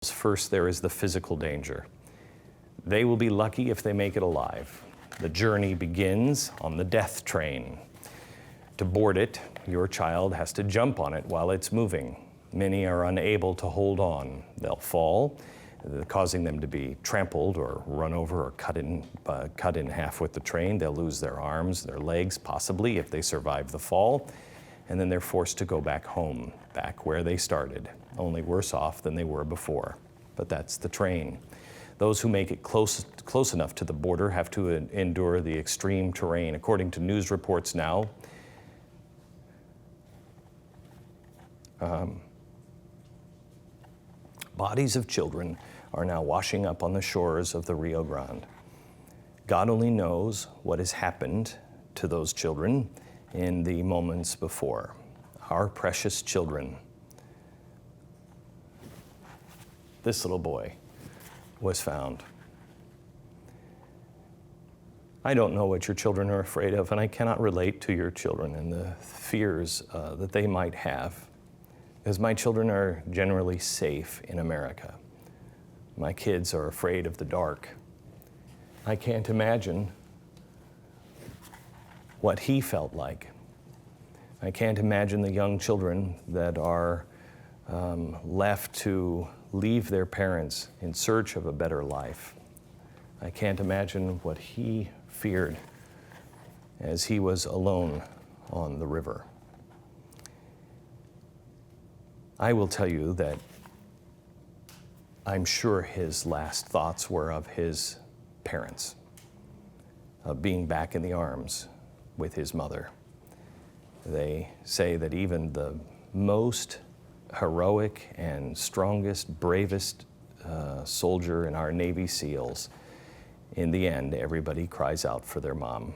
First, there is the physical danger. They will be lucky if they make it alive. The journey begins on the death train. To board it, your child has to jump on it while it's moving. Many are unable to hold on. They'll fall, causing them to be trampled or run over or cut in half with the train. They'll lose their arms, their legs, possibly, if they survive the fall. And then they're forced to go back home, back where they started, only worse off than they were before. But that's the train. Those who make it close enough to the border have to endure the extreme terrain. According to news reports now, bodies of children are now washing up on the shores of the Rio Grande. God only knows what has happened to those children in the moments before. Our precious children. This little boy was found. I don't know what your children are afraid of, and I cannot relate to your children and the fears that they might have, because my children are generally safe in America. My kids are afraid of the dark. I can't imagine what he felt like. I can't imagine the young children that are left to leave their parents in search of a better life. I can't imagine what he feared as he was alone on the river. I will tell you that I'm sure his last thoughts were of his parents, of being back in the arms with his mother. They say that even the most heroic and strongest, bravest soldier in our Navy SEALs, in the end, everybody cries out for their mom.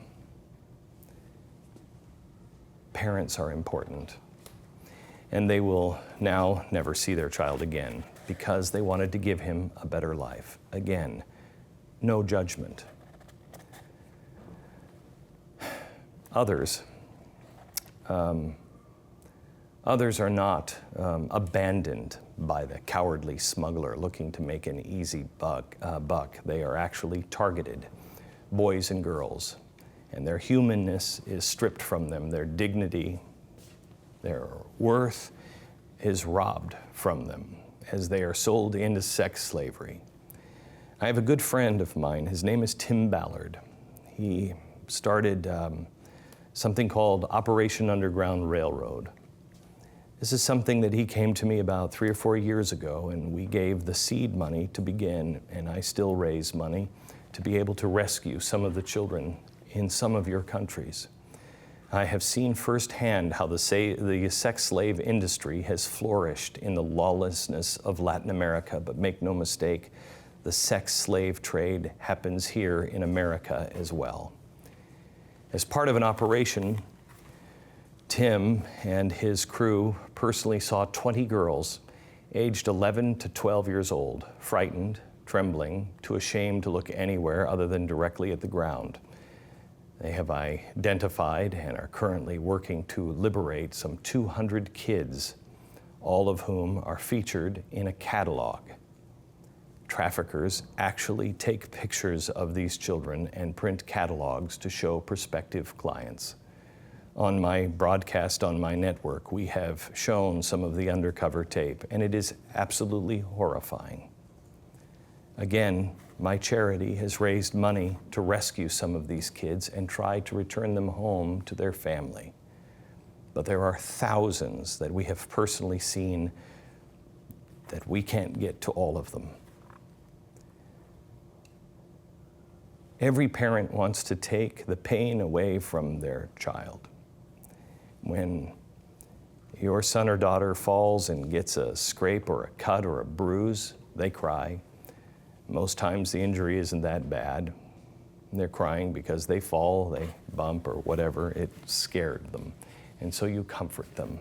Parents are important, and they will now never see their child again because they wanted to give him a better life. Again, no judgment. Others are not abandoned by the cowardly smuggler looking to make an easy buck. They are actually targeted, boys and girls, and their humanness is stripped from them. Their dignity, their worth is robbed from them as they are sold into sex slavery. I have a good friend of mine. His name is Tim Ballard. He started something called Operation Underground Railroad. This is something that he came to me about 3 or 4 years ago, and we gave the seed money to begin, and I still raise money to be able to rescue some of the children in some of your countries. I have seen firsthand how the sex slave industry has flourished in the lawlessness of Latin America, but make no mistake, the sex slave trade happens here in America as well. As part of an operation, Tim and his crew personally saw 20 girls aged 11 to 12 years old, frightened, trembling, too ashamed to look anywhere other than directly at the ground. They have identified and are currently working to liberate some 200 kids, all of whom are featured in a catalog. Traffickers actually take pictures of these children and print catalogs to show prospective clients. On my broadcast on my network, we have shown some of the undercover tape, and it is absolutely horrifying. Again, my charity has raised money to rescue some of these kids and try to return them home to their family. But there are thousands that we have personally seen that we can't get to all of them. Every parent wants to take the pain away from their child. When your son or daughter falls and gets a scrape or a cut or a bruise, they cry. Most times the injury isn't that bad. They're crying because they fall, they bump or whatever, it scared them. And so you comfort them.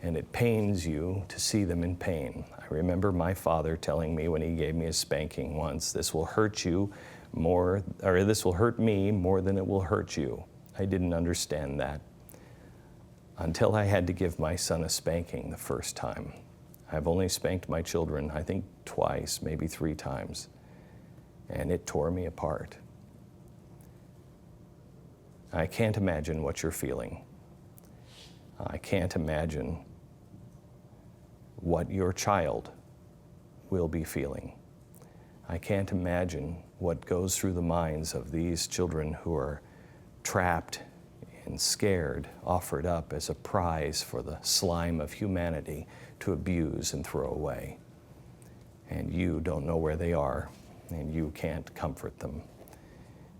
And it pains you to see them in pain. I remember my father telling me when he gave me a spanking once, this will hurt you more, or this will hurt me more than it will hurt you. I didn't understand that until I had to give my son a spanking the first time. I've only spanked my children, I think twice, maybe 3 times, and it tore me apart. I can't imagine what you're feeling. I can't imagine what your child will be feeling. I can't imagine what goes through the minds of these children who are trapped and scared, offered up as a prize for the slime of humanity to abuse and throw away. And you don't know where they are, and you can't comfort them.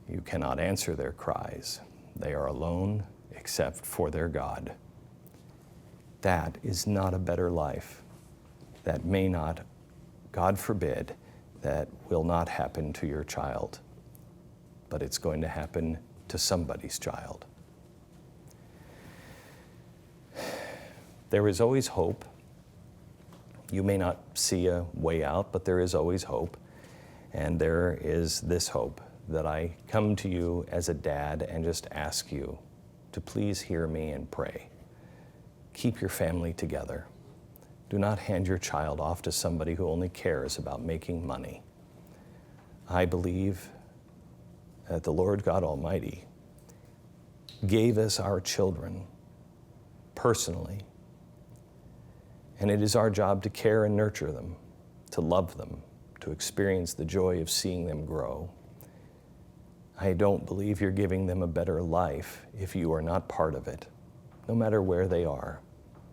You cannot answer their cries. They are alone except for their God. That is not a better life. That may not, God forbid, that will not happen to your child, but it's going to happen to somebody's child. There is always hope. You may not see a way out, but there is always hope. And there is this hope that I come to you as a dad and just ask you to please hear me and pray. Keep your family together. Do not hand your child off to somebody who only cares about making money. I believe that the Lord God Almighty gave us our children personally, and it is our job to care and nurture them, to love them, to experience the joy of seeing them grow. I don't believe you're giving them a better life if you are not part of it, no matter where they are.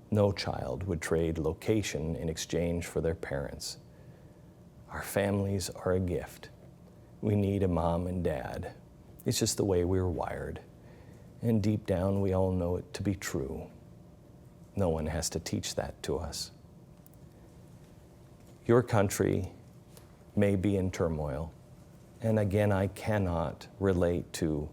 No child would trade location in exchange for their parents. Our families are a gift. We need a mom and dad. It's just the way we're wired. And deep down, we all know it to be true. No one has to teach that to us. Your country may be in turmoil. And again, I cannot relate to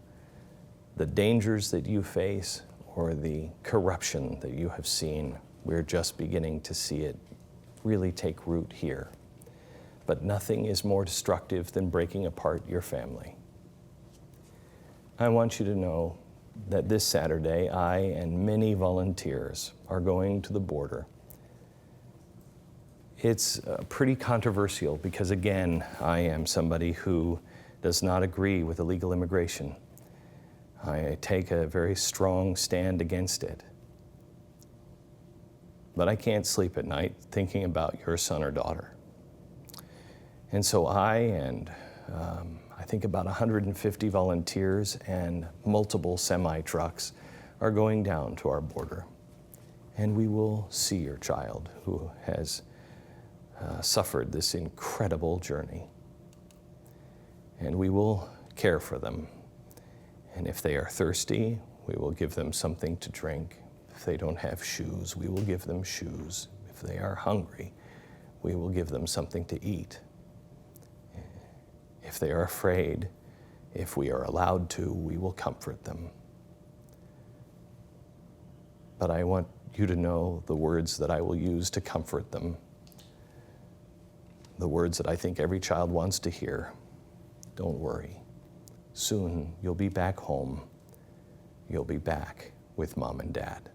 the dangers that you face or the corruption that you have seen. We're just beginning to see it really take root here. But nothing is more destructive than breaking apart your family. I want you to know that this Saturday, I and many volunteers are going to the border. It's pretty controversial because, again, I am somebody who does not agree with illegal immigration. I take a very strong stand against it. But I can't sleep at night thinking about your son or daughter. And so I think about 150 volunteers and multiple semi-trucks are going down to our border. And we will see your child who has suffered this incredible journey. And we will care for them. And if they are thirsty, we will give them something to drink. If they don't have shoes, we will give them shoes. If they are hungry, we will give them something to eat. If they are afraid, if we are allowed to, we will comfort them. But I want you to know the words that I will use to comfort them. The words that I think every child wants to hear. Don't worry. Soon you'll be back home. You'll be back with mom and dad.